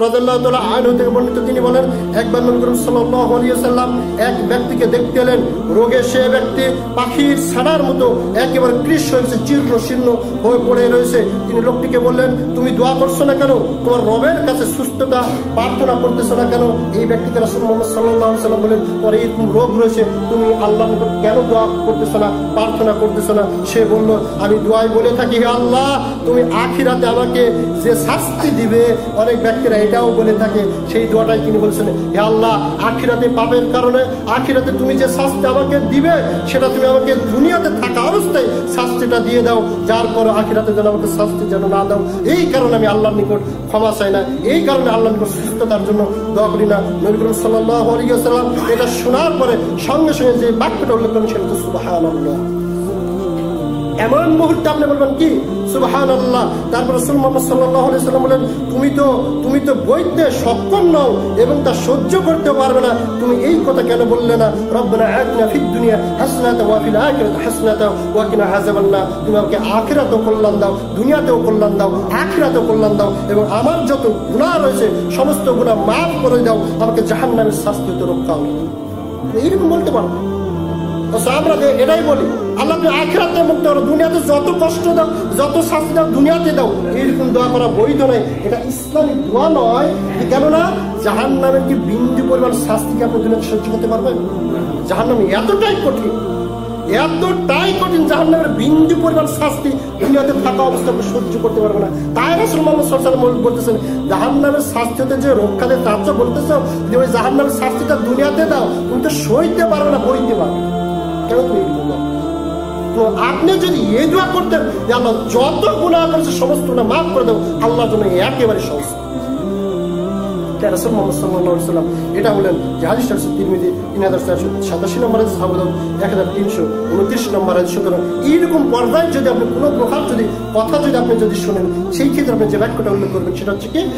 রাদিয়াল্লাহু তাআলা আনহু থেকে বর্ণিত, তিনি বলেন একবার নবী করিম সাল্লাল্লাহু আলাইহি ওয়াসাল্লাম এক ব্যক্তিকে দেখতে এলেন। রোগে সে ব্যক্তি পাখির ছানার মতো একেবারে কৃশ হয়েছে, জীর্ণ শীর্ণ হয়ে পড়ে রয়েছে। তিনি লোকটিকে বললেন, তুমি দোয়া করছো না কেন? তোমার রবের কাছে সুস্থতা প্রার্থনা করতেছো না কেন? এই ব্যক্তিকে রাসূল মুহাম্মদ সাল্লাল্লাহু আলাইহি ওয়াসাল্লাম বলেন, তোমার এরকম রোগ রয়েছে, তুমি আল্লাহর নিকট কেন দোয়া করতেছো না, প্রার্থনা করতেছো না? সে বলল, আমি দোয়ায় বলে থাকি, হে আল্লাহ, তুমি আখিরাতে আমাকে যে শাস্তি দিবে। অনেক ব্যক্তিরা এটাও বলে থাকে, সেই দোয়াটাই তিনি বলছেন, হে আল্লাহ, আখিরাতে পাপের কারণে আখিরাতে তুমি যে শাস্তি আমাকে দিবে, সেটা তুমি আমাকে দুনিয়াতে থাকা অবস্থায় শাস্তিটা দিয়ে দাও, যার পর আখিরাতে যেন আমাকে শাস্তি যেন না দাও। এই কারণে আমি আল্লাহর নিকট ক্ষমা চাই না, এই কারণে আল্লাহর নিকট সুস্থতার জন্য দোয়া করি না। নবী করিম সাল্লাল্লাহু আলাইহি ওয়াসাল্লাম এটা শোনার পরে সঙ্গে সঙ্গে যে বাক্যটা উল্লেখ করেন সেটা হচ্ছে সুবহানাল্লাহ। এমন মুহূর্তে আপনি বলবেন কি সুবহানাল্লাহ। তারপর রাসূল মুহাম্মদ সাল্লাল্লাহু আলাইহি ওয়াসাল্লাম বলেন, তুমি তো বইতে সক্ষম নও এবং তা সহ্য করতে পারবে না, তুমি এই কথা কেন বললে না, রব্বানা আতিনা ফিদ দুনিয়া হাসানাতাও ওয়া ফিল আখিরাতি হাসানাতাও ওয়া কিনা আযাবান্নার। তুমি আমাকে আখিরাতেও কল্যাণ দাও, দুনিয়াতেও কল্যাণ দাও, আখিরাতেও কল্যাণ দাও, এবং আমার যত গুনাহ রয়েছে সমস্ত গুনাহ মাফ করে দাও, আমাকে জাহান্নামের শাস্তি থেকে রক্ষা করো। এইরকম বলতে পারবো। আমরা এটাই বলি, আল্লাহ তুমি আখিরাতে মুক্ত করো, দুনিয়াতে যত কষ্ট দাও, যত শাস্তি দাও, দুনিয়াতে দাও। এইরকম দোয়া করা বৈধ নয়, এটা ইসলামিক দোয়া নয়। কেননা জাহান্নামের কি বিন্দু পরিমাণ শাস্তিকে আপনি দুনিয়াতে সহ্য করতে পারবেন? জাহান্নামে এতটাই কঠিন, এতটাই কঠিন, জাহান্নামের বিন্দু পরিমাণ শাস্তি দুনিয়াতে থাকা অবস্থা আপনি সহ্য করতে পারবেন না। তাই রাসূল মুহাম্মদ সাল্লাল্লাহু আলাইহি ওয়াসাল্লাম বলতেছেন, জাহান্নামের শাস্তিতে যে রক্ষা দেয় তার চেয়ে বলতেছো যে ওই জাহান্নামের শাস্তিটা দুনিয়াতে দাও, তুমি তো সইতে পারবে না, বইতে পারবে না। কেন তুমি তো আপনি যদি এই দোয়া করতেন যে আল্লাহ যত গুনাহ করেছে সমস্ত গুনাহ মাফ করে দাও, আল্লাহর জন্য একেবারে সহজ। রাসূল মুহাম্মদ সাল্লাল্লাহু আলাইহি ওয়াসাল্লাম এটা বলেন যে হাদিসটা হচ্ছে তিরমিজি 3487 নম্বর হাদিস, আবু দাউদ 1329 নম্বর হাদিস। সুতরাং এইরকম পর্যায়ে যদি আপনি কোনো প্রকার যদি কথা যদি আপনি যদি শোনেন, সেই ক্ষেত্রে আপনি যে বাক্যটা উল্লেখ করবেন সেটা হচ্ছে কি